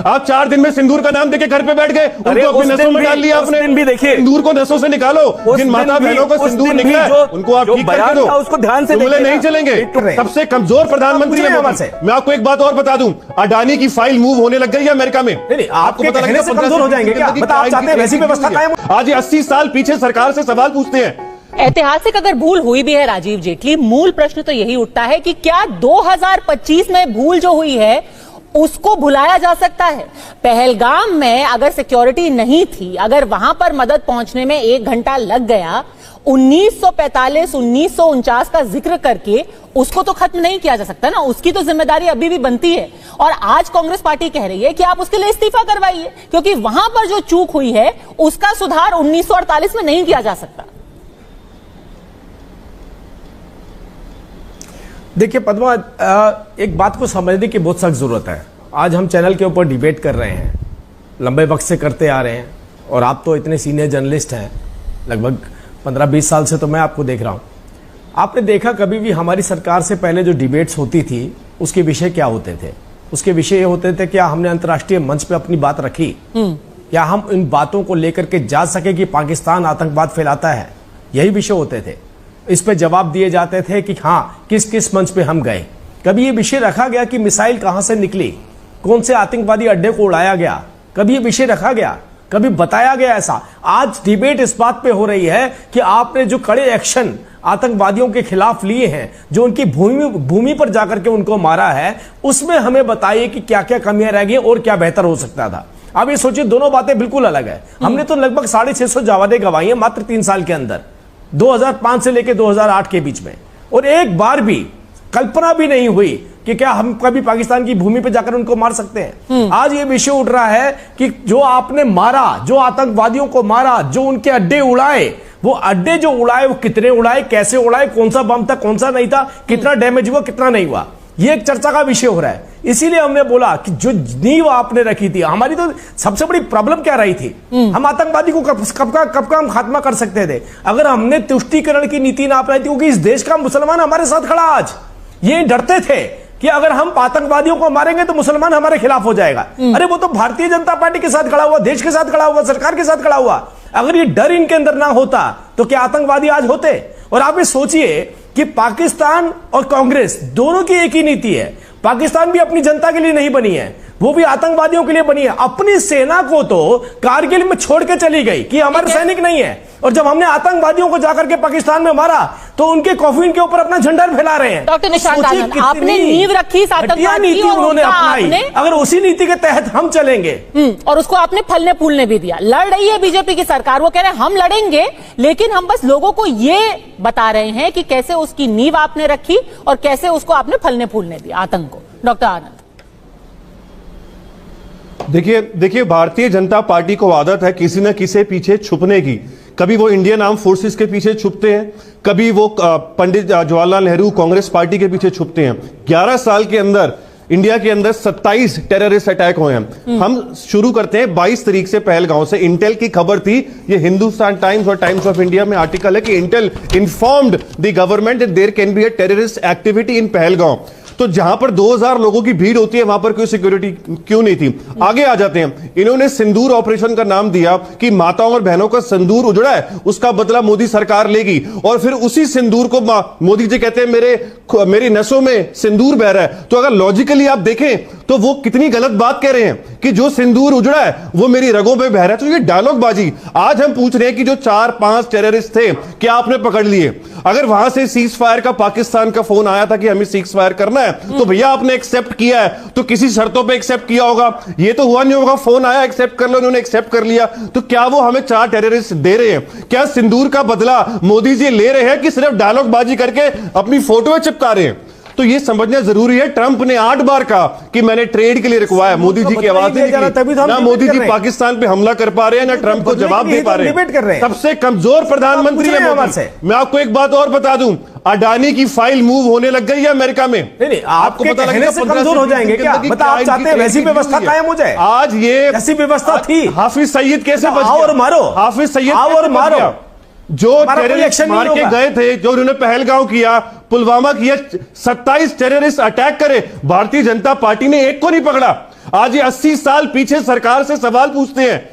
आप 4 दिन में सिंदूर का नाम देके घर पे बैठ गए, उनको अपनी नसों में डाल लिया आपने। भी देखिए, सिंदूर को नसों से निकालो। जिन माता बहनों का सिंदूर निकला है उनको आप ठीक करके दो, उसको ध्यान से जुमले नहीं चलेंगे। सबसे कमजोर प्रधानमंत्री है। मैं आपको एक बात और बता दूं, अडानी की फाइल मूव होने लग गई है अमेरिका में। आपको पता लगने से कमजोर हो जाएंगे क्या? आप चाहते हैं वैसी व्यवस्था कायम? आज 80 साल पीछे सरकार से सवाल पूछते हैं। ऐतिहासिक अगर भूल हुई भी है राजीव जेटली, मूल प्रश्न तो यही उठता है कि क्या 2025 में भूल जो हुई है उसको भुलाया जा सकता है? पहलगाम में अगर सिक्योरिटी नहीं थी, अगर वहां पर मदद पहुंचने में 1 घंटा लग गया, 1945 1949 का जिक्र करके उसको तो खत्म नहीं किया जा सकता ना, उसकी तो जिम्मेदारी अभी भी बनती है। और आज कांग्रेस पार्टी कह रही है कि आप उसके लिए इस्तीफा करवाइए, क्योंकि वहां पर जो चूक हुई है उसका सुधार 1948 में नहीं किया जा सकता। देखिए पद्मा, एक बात को समझने की बहुत सख्त जरूरत है। आज हम चैनल के ऊपर डिबेट कर रहे हैं, लंबे वक्त से करते आ रहे हैं, और आप तो इतने सीनियर जर्नलिस्ट हैं, लगभग 15-20 साल से तो मैं आपको देख रहा हूं। आपने देखा कभी भी हमारी सरकार से पहले जो डिबेट्स होती थी उसके विषय क्या होते थे? उसके विषय ये होते थे, क्या हमने अंतर्राष्ट्रीय मंच पे अपनी बात रखी, क्या हम इन बातों को लेकर के जा सके कि पाकिस्तान आतंकवाद फैलाता है, यही विषय होते थे। इस पे जवाब दिए जाते थे कि हाँ, किस किस मंच पे हम गए। कभी ये विषय रखा गया कि मिसाइल कहां से निकली, कौन से आतंकवादी अड्डे को उड़ाया गया? कभी ये विषय रखा गया? कभी बताया गया ऐसा? आज डिबेट इस बात पे हो रही है कि आपने जो कड़े एक्शन आतंकवादियों के खिलाफ लिए हैं, जो उनकी भूमि पर जाकर के उनको मारा है, उसमें हमें बताइए कि क्या क्या कमियां रह गई और क्या बेहतर हो सकता था। अब ये सोचिए, दोनों बातें बिल्कुल अलग है। हमने तो लगभग 650 जावें गंवाई हैं मात्र 3 साल के अंदर, 2005 से लेकर 2008 के बीच में, और एक बार भी कल्पना भी नहीं हुई कि क्या हम कभी पाकिस्तान की भूमि पर जाकर उनको मार सकते हैं। आज ये विषय उठ रहा है कि जो आपने मारा, जो आतंकवादियों को मारा, जो उनके अड्डे उड़ाए, वो अड्डे जो उड़ाए वो कितने उड़ाए, कैसे उड़ाए, कौन सा बम था, कौन सा नहीं था, कितना डैमेज हुआ, कितना नहीं हुआ, ये एक चर्चा का विषय हो रहा है। इसीलिए हमने बोला कि जो नींव आपने रखी थी, हमारी तो सबसे बड़ी प्रॉब्लम क्या रही थी, हम आतंकवादी को कब का हम खात्मा कर सकते थे अगर हमने तुष्टीकरण की नीति ना अपनाई थी, क्योंकि इस देश का मुसलमान हमारे साथ खड़ा। आज ये डरते थे कि अगर हम आतंकवादियों को मारेंगे तो मुसलमान हमारे खिलाफ हो जाएगा। अरे वो तो भारतीय जनता पार्टी के साथ खड़ा हुआ, देश के साथ खड़ा हुआ, सरकार के साथ खड़ा हुआ। अगर ये डर इनके अंदर ना होता तो क्या आतंकवादी आज होते? और आप ये सोचिए कि पाकिस्तान और कांग्रेस दोनों की एक ही नीति है। पाकिस्तान भी अपनी जनता के लिए नहीं बनी है, वो भी आतंकवादियों के लिए बनी है। अपनी सेना को तो कारगिल में छोड़ के चली गई कि हमारे सैनिक नहीं है, और जब हमने आतंकवादियों को जाकर के पाकिस्तान में मारा तो उनके कॉफिन के ऊपर अपना झंडा फैला रहे हैं। डॉक्टर निशांत आनंद, आपने नींव रखी आतंकवाद की और उन्होंने अपनाई। अगर उसी नीति के तहत हम चलेंगे, और उसको आपने फलने फूलने भी दिया। लड़ रही है बीजेपी की सरकार, वो कह रहे हैं हम लड़ेंगे, लेकिन हम बस लोगों को ये बता रहे हैं कि कैसे उसकी नींव आपने रखी और कैसे उसको आपने फलने फूलने दिया आतंक को। डॉक्टर आनंद, देखिए भारतीय जनता पार्टी को आदत है किसी न किसी पीछे छुपने की। कभी वो इंडियन आर्म फोर्सेस के पीछे छुपते हैं, कभी वो पंडित जवाहरलाल नेहरू कांग्रेस पार्टी के पीछे छुपते हैं। 11 साल के अंदर इंडिया के अंदर 27 टेररिस्ट अटैक हुए हैं। हम शुरू करते हैं 22 तारीख से पहलगांव से। इंटेल की खबर थी, ये हिंदुस्तान टाइम्स और टाइम्स ऑफ इंडिया में आर्टिकल है कि intel informed the government that there can be a terrorist activity in Pahalgam. तो जहां पर 2000 लोगों की भीड़ होती है वहां पर कोई सिक्योरिटी क्यों नहीं थी? आगे आ जाते हैं, इन्होंने सिंदूर ऑपरेशन का नाम दिया कि माताओं और बहनों का सिंदूर उजड़ा है, उसका बदला मोदी सरकार लेगी। और फिर उसी सिंदूर को मोदी जी कहते हैं मेरी नसों में सिंदूर बह रहा है। तो अगर लॉजिकली आप देखें तो वो कितनी गलत बात कह रहे हैं कि जो सिंदूर उजड़ा है वो मेरी रगों में बह रहा है। तो ये डायलॉग बाजी। आज हम पूछ रहे हैं कि जो 4-5 टेररिस्ट थे क्या आपने पकड़ लिए? अगर वहां से सीज फायर का पाकिस्तान का फोन आया था कि हमें सीज फायर करना है, तो भैया आपने एक्सेप्ट किया है तो किसी शर्तों पे एक्सेप्ट किया होगा। ये तो हुआ नहीं होगा, फोन आया एक्सेप्ट कर लो, उन्होंने एक्सेप्ट कर लिया। तो क्या वो हमें 4 टेररिस्ट दे रहे हैं? क्या सिंदूर का बदला मोदी जी ले रहे हैं कि सिर्फ डायलॉग बाजी करके अपनी फोटो चिपका रहे हैं? तो ये समझना जरूरी है। ट्रंप ने 8 बार कहा कि मैंने ट्रेड के लिए रुकवाया, मोदी जी की आवाज नहीं निकली। ना मोदी जी पाकिस्तान पे हमला कर पा रहे हैं, ना ट्रंप को जवाब दे पा रहे हैं। सबसे कमजोर प्रधानमंत्री है मोदी। मैं आपको एक बात और बता दूं, अडानी की फाइल मूव होने लग गई है अमेरिका में। आपको पता लगने से कमजोर हो जाएंगे क्या? आप चाहते हैं वैसी व्यवस्था कायम हो जाए? आज ये ऐसी व्यवस्था थी। हाफिज सईद कैसे बच गया? और मारो हाफिज सईद और मारो, जो टेररिस्ट मार के गए थे, जो उन्होंने पहलगांव किया, पुलवामा किया, 27 टेररिस्ट अटैक करे, भारतीय जनता पार्टी ने एक को नहीं पकड़ा। आज ये 80 साल पीछे सरकार से सवाल पूछते हैं।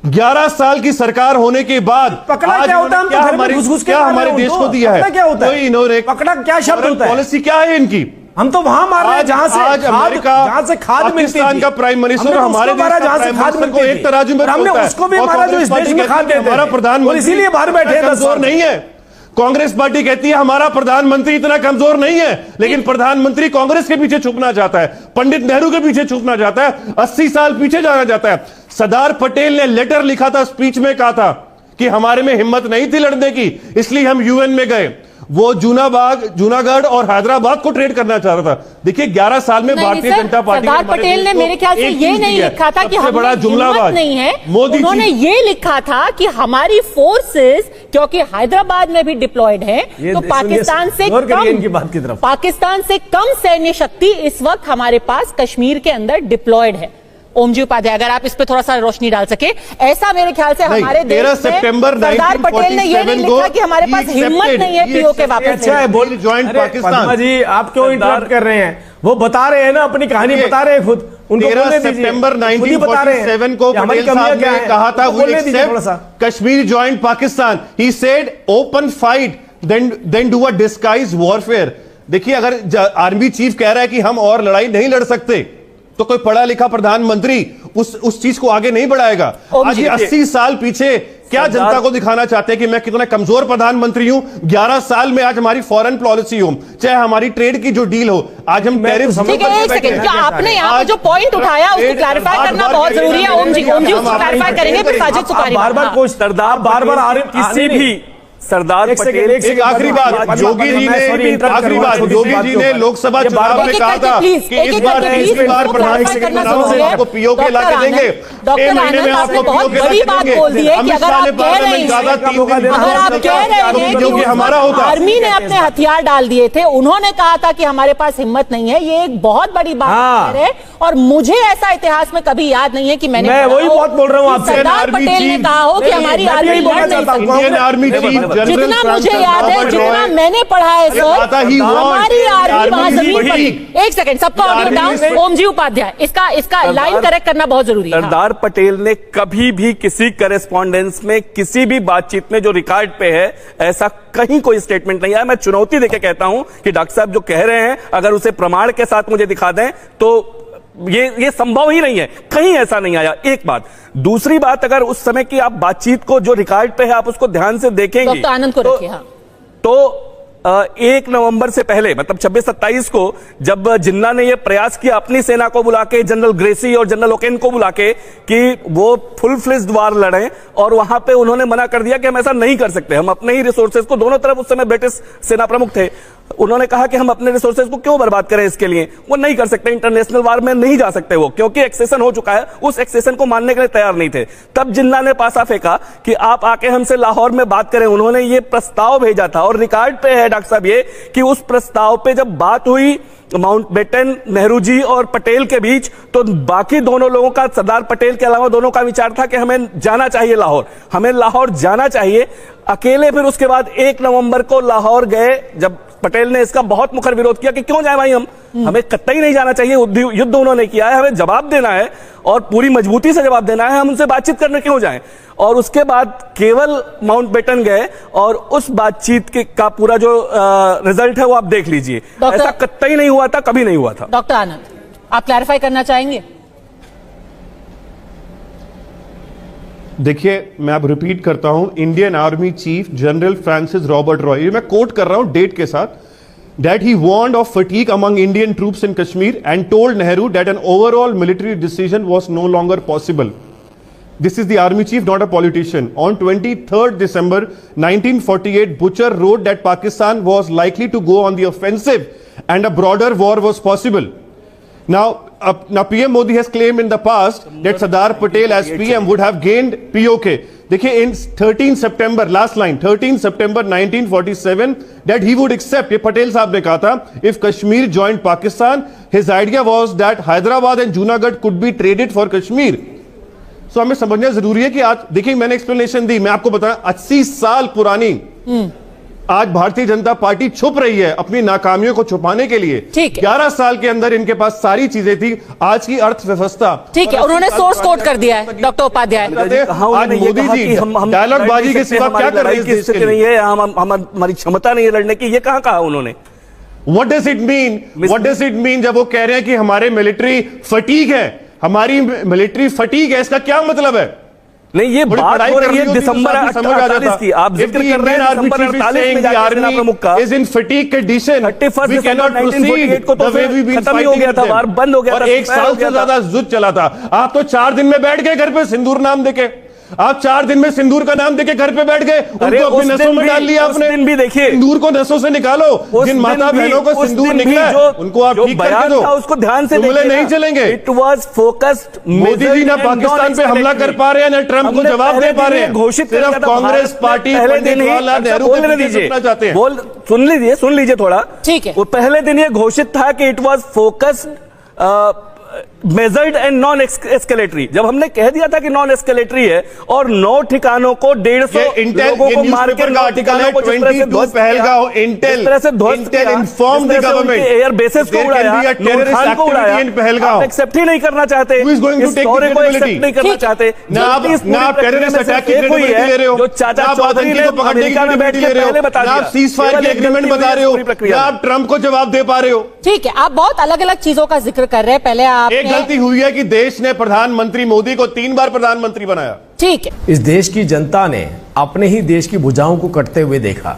11 साल की सरकार होने के बाद पकड़ा आज क्या होता है? हम तो घर में हमारे घुस-घुस के क्या मार रहे हमारे हैं देश उनको। को दिया है? पकड़ा क्या होता है? कोई इन्होंने पकड़ा क्या शब्द होता है? पॉलिसी क्या है इनकी? हम तो वहां मार रहे हैं जहां से आज अमेरिका, जहां से खाद मिलती पाकिस्तान थी। का प्राइम मिनिस्टर हमने हमारे उसको मारा देश का जहां से प्राइम खाद मिनिस्टर को मिलती एक थी। तराजू में और हमने तोलता है। उसको भी और मारा जो कांग्रेस इस देश पार्टी में कहती खाद है देते हमारा थे। प्रधानमंत्री और इसीलिए बाहर बैठे हैं 10 कमजोर साल। नहीं है। कांग्रेस पार्टी कहती है हमारा प्रधानमंत्री इतना कमजोर नहीं है, लेकिन प्रधानमंत्री कांग्रेस के पीछे छुपना चाहता है, पंडित नेहरू के पीछे छुपना चाहता है, 80 साल पीछे जाना चाहता है। सरदार पटेल ने लेटर लिखा था, स्पीच में कहा था कि हमारे में हिम्मत नहीं थी लड़ने की, इसलिए हम यूएन में गए। वो जूनागढ़ और हैदराबाद को ट्रेड करना चाह रहा था। देखिए 11 साल में भारतीय जनता पार्टी सरदार पटेल ने मेरे ख्याल से ये नहीं लिखा था कि हमें हिम्मत नहीं है, उन्होंने ये लिखा था कि हमारी फोर्सेस क्योंकि हैदराबाद में भी डिप्लॉयड हैं, तो पाकिस्तान से कम सैन्य शक्ति इस वक्त हमारे पास कश्मीर के अंदर डिप्लॉयड है। ओम जी उपाध्याय, अगर आप इस पे थोड़ा सा रोशनी डाल सके। ऐसा मेरे ख्याल से हमारे देश में सरदार पटेल ने यह नहीं लिखा कि हमारे पास हिम्मत नहीं है पीओके वापस। अच्छा है बोल ज्वाइंट पाकिस्तान जी, आप क्यों इंटरप्ट कर रहे हैं? वो बता रहे हैं ना, अपनी कहानी बता रहे हैं खुद। 13 सितंबर 1947 को पटेल साहब ने कहा था we accept Kashmir joint Pakistan. He said open fight then do a disguise warfare. देखिए अगर आर्मी चीफ कह रहा है कि हम और लड़ाई नहीं लड़ सकते, तो कोई पढ़ा लिखा प्रधानमंत्री उस चीज को आगे नहीं बढ़ाएगा। आज ये 80 साल पीछे क्या जनता को दिखाना चाहते हैं कि मैं कितना कमजोर प्रधानमंत्री हूं? 11 साल में आज हमारी फॉरेन पॉलिसी हो, चाहे हमारी ट्रेड की जो डील हो, आज हम टैरिफ। ठीक है, एक सेकंड, क्या आपने यहाँ जो पॉइंट उठाया उसको क्लैरिफाई करना बहुत जरूरी है। ओम जी उसको क्लैरिफाई करेंगे, फिर साजिद सुपारी। सरदार बार-बार किसी भी सरदार पटेल। एक आखिरी बात, योगी जी ने लोकसभा चुनाव में कहा था कि इस बार प्रधानमंत्री आपको पीओके ला के देंगे, 6 महीने में आपको पीओके ला के देंगे। अमित शाह ने पार्लियामेंट कहा था 3 दिन अगर आप कह रहे हैं कि हमारा होता, आर्मी ने अपने हथियार डाल दिए थे, उन्होंने कहा था कि हमारे पास हिम्मत नहीं है, ये एक बहुत बड़ी बात कह रहे हैं। और मुझे ऐसा इतिहास में कभी याद नहीं है कि मैं वही बात बोल रहा हूँ आपसे। सरदार पटेल ने कहा हो कि हमारी आर्मी लड़ नहीं सकती। इंडियन आर्मी चीफ जितना मुझे याद है, जितना मैंने पढ़ा है सर, हमारी आर्मी वहां जमीन पर। एक सेकंड, सबका ऑडियो डाउन। ओम जी उपाध्याय, इसका लाइन करेक्ट करना बहुत जरूरी है। सरदार पटेल ने कभी भी किसी करेस्पॉन्डेंस में, किसी भी बातचीत में जो रिकॉर्ड पे है, ऐसा कहीं कोई स्टेटमेंट नहीं आया। मैं चुनौती देके कहता हूं कि डॉक्टर साहब जो कह रहे हैं, अगर उसे प्रमाण के साथ मुझे दिखा दें तो ये संभव ही नहीं है, कहीं ऐसा नहीं आया। एक बात। दूसरी बात, अगर उस समय की आप बातचीत को जो रिकॉर्ड पे है आप उसको ध्यान से देखेंगे, डॉक्टर आनंद को रखिए। हाँ। तो 1 नवंबर से पहले, मतलब 26-27 को जब जिन्ना ने यह प्रयास किया अपनी सेना को बुला के, जनरल ग्रेसी और जनरल ओकेन को बुला के, कि वो फुल फ्लेज्ड वार लड़ें, और वहां पे उन्होंने मना कर दिया कि हम ऐसा नहीं कर सकते, हम अपने ही रिसोर्सेज को, दोनों तरफ उस समय ब्रिटिश सेना प्रमुख थे, उन्होंने कहा कि हम अपने रिसोर्सेज को क्यों बर्बाद करें, इसके लिए वो नहीं कर सकते, इंटरनेशनल वार में नहीं जा सकते वो, क्योंकि एक्सेशन हो चुका है। उस एक्सेशन को मानने के लिए तैयार नहीं थे। तब जिन्ना ने पासा फेंका कि आप आके हमसे लाहौर में बात करें। उन्होंने ये प्रस्ताव भेजा था, और रिकॉर्ड पे है डॉक्टर साहब ये कि उस प्रस्ताव पे जब बात हुई माउंटबेटन, नेहरू जी और पटेल के बीच, तो बाकी दोनों लोगों का, सरदार पटेल के अलावा दोनों का विचार था कि हमें जाना चाहिए लाहौर, हमें लाहौर जाना चाहिए अकेले। फिर उसके बाद 1 नवंबर को लाहौर गए, जब पटेल ने इसका बहुत मुखर विरोध किया कि क्यों जाए भाई, हमें कतई नहीं जाना चाहिए, युद्ध उन्होंने किया है, हमें जवाब देना है और पूरी मजबूती से जवाब देना है, हम उनसे बातचीत करने क्यों जाएं। और उसके बाद केवल माउंटबेटन गए, और उस बातचीत का पूरा जो रिजल्ट है वो आप देख लीजिए। ऐसा कतई नहीं हुआ था, कभी नहीं हुआ था। डॉक्टर आनंद, आप क्लैरिफाई करना चाहेंगे? देखिए, मैं अब रिपीट करता हूं, Indian army chief general Francis Robert Roy, मैं कोट कर रहा हूं डेट के साथ, that he warned of fatigue among Indian troops in Kashmir and told Nehru that an overall military decision was no longer possible. This is the army chief, not a politician. On 23rd December 1948, Butcher wrote that Pakistan was likely to go on the offensive and a broader war was possible. Now PM Modi has claimed in the past that Sardar Patel as PM would have gained POK. देखिए, in 13 September, last line, 13 September 1947, that he would accept, ये पटेल साहब ने कहा था, if Kashmir joined Pakistan, his idea was that Hyderabad and Junagadh could be traded for Kashmir. So हमें समझना जरूरी है कि आज देखिए, मैंने एक्सप्लेनेशन दी, मैं आपको बताया 80 साल पुरानी आज भारतीय जनता पार्टी छुप रही है अपनी नाकामियों को छुपाने के लिए। ठीक है। 11 साल के अंदर इनके पास सारी चीजें थी। आज की अर्थव्यवस्था, ठीक है, उन्होंने सोर्स कोट कर दिया है डॉक्टर उपाध्याय। आज मोदी जी डायलॉग बाजी के सिवा क्या कर रहे हैं इस देश के लिए? हमारी क्षमता नहीं है लड़ने की, ये कहा उन्होंने? What does it mean? What does it mean जब वो कह रहे हैं कि हमारे मिलिट्री फटीग है, हमारी मिलिट्री फटीग है, इसका क्या मतलब है? नहीं, ये बात हो रही है दिसंबर 48 की, आप जिक्र कर रहे हैं दिसंबर 48 में जाकर सेना प्रमुख का is in fatigue condition. 31 We cannot proceed को तो the way we've been खत्म ही हो गया था, fighting वार them. बंद हो गया और था, एक साल से ज्यादा युद्ध चला था। आप तो 4 दिन में बैठ गए घर पे सिंदूर नाम देके। आप 4 दिन में सिंदूर का नाम देके घर पे बैठ गए, उनको अपनी नसों में डाल लिया आपने। दिन भी देखिए, सिंदूर को नसों से निकालो। जिन माता बहनों को सिंदूर निकला है उनको आप ठीक करके दो, उसको ध्यान से जुमले नहीं चलेंगे। It was focused. Modi ji ना पाकिस्तान पे हमला कर पा रहे हैं, ना ट्रंप को जवाब दे पा रहे हैं। घोषित सिर्फ कांग्रेस पार्टी पहले दिन ही नेहरू बोलने दीजिए, सुन लीजिए थोड़ा। ठीक है, वो पहले दिन ये घोषित था कि it was focused, measured and non escalatory. जब हमने कह दिया था कि नॉन एस्केलेटरी है और 9 ठिकानों को 150 लोगों को मार के आर्टिकल है 22 Pahalgam Intel inform the government air bases को उड़ाया, नौखान को उड़ाया, आप एक्सेप्ट ही नहीं करना चाहते, इस स्टोरी को एक्सेप्ट नहीं करना चाहते। ना आप टेररिस्ट अटैक की क्रेडिबिलिटी ले रहे हो, जो चाचा चौधरी ने अमेरिका में बैठ के पहले बता दिया, आप सीजफायर की एग्रीमेंट बता रहे हो, या आप ट्रंप को जवाब दे पा रहे हो। ठीक है, आप बहुत अलग अलग चीजों का जिक्र कर रहे हैं। पहले आप एक गलती हुई है कि देश ने प्रधानमंत्री मोदी को 3 बार प्रधानमंत्री बनाया। ठीक है, इस देश की जनता ने अपने ही देश की भुजाओं को कटते हुए देखा।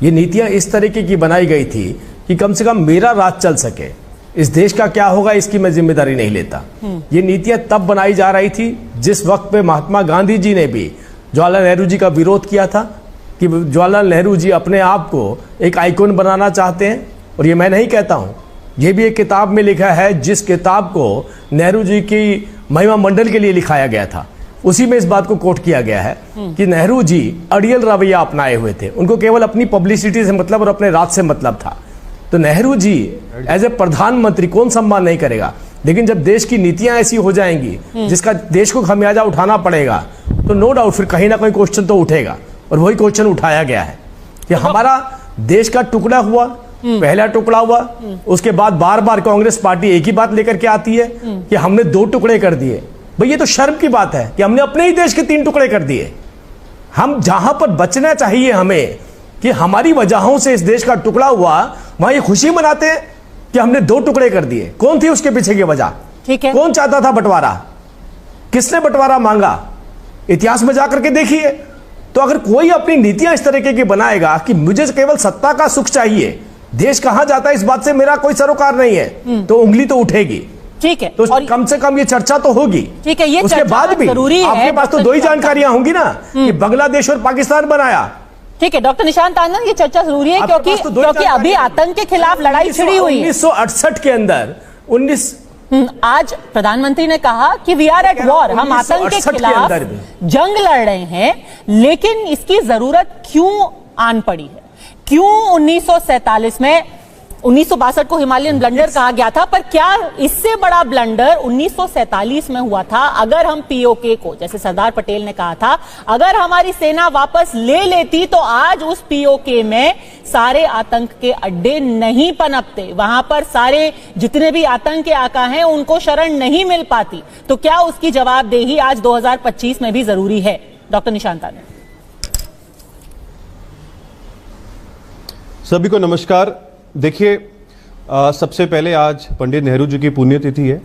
ये नीतियां इस तरीके की बनाई गई थी कि कम से कम मेरा राज चल सके। इस देश का क्या होगा इसकी मैं जिम्मेदारी नहीं लेता। ये नीतियां तब बनाई जा रही थी जिस वक्त पे महात्मा गांधी जी ने भी जवाहरलाल नेहरू जी का विरोध किया था कि जवाहरलाल नेहरू जी अपने आप को एक आइकॉन बनाना चाहते हैं। और ये मैं नहीं कहता हूं, ये भी एक किताब में लिखा है, जिस किताब को नेहरू जी की महिमा मंडल के लिए लिखाया गया था, उसी में इस बात को कोट किया गया है कि नेहरू जी अड़ियल रवैया अपनाए हुए थे। उनको केवल अपनी पब्लिसिटी से मतलब और अपने राज से मतलब था। तो नेहरू जी एज ए प्रधानमंत्री कौन सम्मान नहीं करेगा, लेकिन जब देश की नीतियां ऐसी हो जाएंगी जिसका देश को खमियाजा उठाना पड़ेगा, तो नो डाउट फिर कहीं ना कहीं क्वेश्चन तो उठेगा। और वही क्वेश्चन उठाया गया है कि हमारा देश का टुकड़ा हुआ, पहला टुकड़ा हुआ, उसके बाद बार बार कांग्रेस पार्टी एक ही बात लेकर के आती है कि हमने 2 टुकड़े कर दिए। भाई ये तो शर्म की बात है कि हमने अपने ही देश के 3 टुकड़े कर दिए। हम जहां पर बचना चाहिए हमें कि हमारी वजहों से इस देश का टुकड़ा हुआ, वहां ये खुशी मनाते हैं कि हमने 2 टुकड़े कर दिए। कौन थी उसके पीछे की वजह? ठीक है, कौन चाहता था बंटवारा? किसने बंटवारा मांगा? इतिहास में जाकर के देखिए। तो अगर कोई अपनी नीतियां इस तरीके की बनाएगा कि मुझे केवल सत्ता का सुख चाहिए, देश कहां जाता है इस बात से मेरा कोई सरोकार नहीं है, तो उंगली तो उठेगी। ठीक है, तो और कम से कम ये चर्चा तो होगी। ठीक है, ये उसके चर्चा बाद भी जरूरी है। आपके पास तो 2 ही जानकारियां होंगी ना कि बांग्लादेश और पाकिस्तान बनाया। ठीक है डॉक्टर निशांत आनंद, ये चर्चा जरूरी है क्योंकि अभी आतंक के खिलाफ लड़ाई छिड़ी हुई है। 1968 के अंदर आज प्रधानमंत्री ने कहा कि वी आर एट वॉर, हम आतंक के खिलाफ जंग लड़ रहे हैं, लेकिन इसकी जरूरत क्यों आन पड़ी है? क्यों 1947 में 1962 को हिमालयन ब्लंडर कहा गया था, पर क्या इससे बड़ा ब्लंडर 1947 में हुआ था? अगर हम पीओके को, जैसे सरदार पटेल ने कहा था, अगर हमारी सेना वापस ले लेती तो आज उस पीओके में सारे आतंक के अड्डे नहीं पनपते, वहां पर सारे जितने भी आतंक के आका हैं उनको शरण नहीं मिल पाती। तो क्या उसकी जवाबदेही आज 2025 में भी जरूरी है? डॉक्टर निशांत आनंद। सभी को नमस्कार। देखिए, सबसे पहले आज पंडित नेहरू जी की पुण्यतिथि है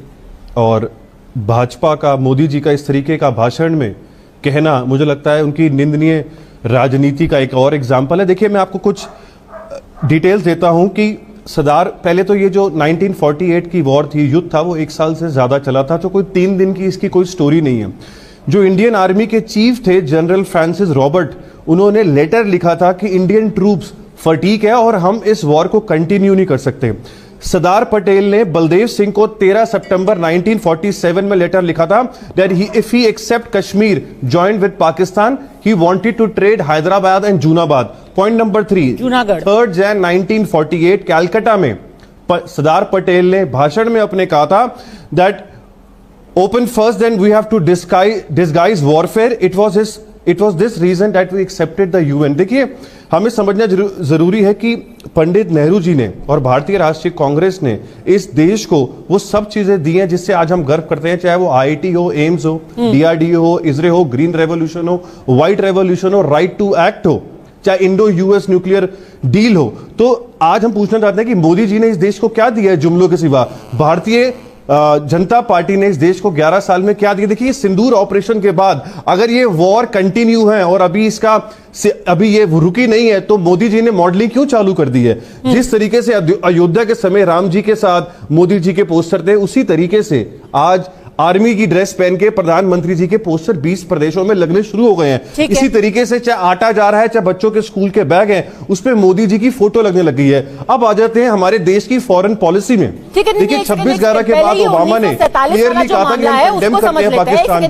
और भाजपा का, मोदी जी का इस तरीके का भाषण में कहना मुझे लगता है उनकी निंदनीय राजनीति का एक और एग्जाम्पल है। देखिए, मैं आपको कुछ डिटेल्स देता हूं कि पहले तो ये जो 1948 की वॉर थी, युद्ध था, वो 1 साल से ज्यादा चला था, तो कोई 3 दिन की इसकी कोई स्टोरी नहीं है। जो इंडियन आर्मी के चीफ थे जनरल फ्रांसिस रॉबर्ट, उन्होंने लेटर लिखा था कि इंडियन ट्रूप्स फटीक है और हम इस वॉर को कंटिन्यू नहीं कर सकते। सरदार पटेल ने बलदेव सिंह को 13 सितंबर 1947 में लेटर लिखा था that if he accept Kashmir joined with Pakistan he wanted to trade Hyderabad and Junagadh. Point number 3, 3 Jan 1948 Calcutta में सरदार पटेल ने भाषण में अपने कहा था that open first then we have to disguise warfare. It was this reason that we accepted the UN. देखिए, हमें समझना जरूरी है कि पंडित नेहरू जी ने और भारतीय राष्ट्रीय कांग्रेस ने इस देश को वो सब चीजें दी हैं जिससे आज हम गर्व करते हैं, चाहे वो आईआईटी हो, एम्स हो, डीआरडीओ हो, इसरो हो, ग्रीन रेवोल्यूशन हो, व्हाइट रेवोल्यूशन हो, राइट टू एक्ट हो, चाहे इंडो यूएस न्यूक्लियर डील हो। तो आज हम पूछना चाहते हैं कि मोदी जी ने इस देश को क्या दिया है जुमलों के सिवा? भारतीय जनता पार्टी ने इस देश को 11 साल में क्या दिया? देखिए, सिंदूर ऑपरेशन के बाद अगर ये वॉर कंटिन्यू है और अभी ये रुकी नहीं है, तो मोदी जी ने मॉडलिंग क्यों चालू कर दी है? जिस तरीके से अयोध्या के समय राम जी के साथ मोदी जी के पोस्टर थे, उसी तरीके से आज आर्मी की ड्रेस पहन के प्रधानमंत्री जी के पोस्टर 20 प्रदेशों में लगने शुरू हो गए हैं। इसी तरीके से चाहे आटा जा रहा है, चाहे बच्चों के स्कूल के बैग हैं, उस पे मोदी जी की फोटो लगने लग गई है। अब आ जाते हैं हमारे देश की फॉरेन पॉलिसी में। देखिए, 26/11 के बाद ओबामा ने क्लियरली कहा था कि हम कंडेम करते हैं पाकिस्तान को।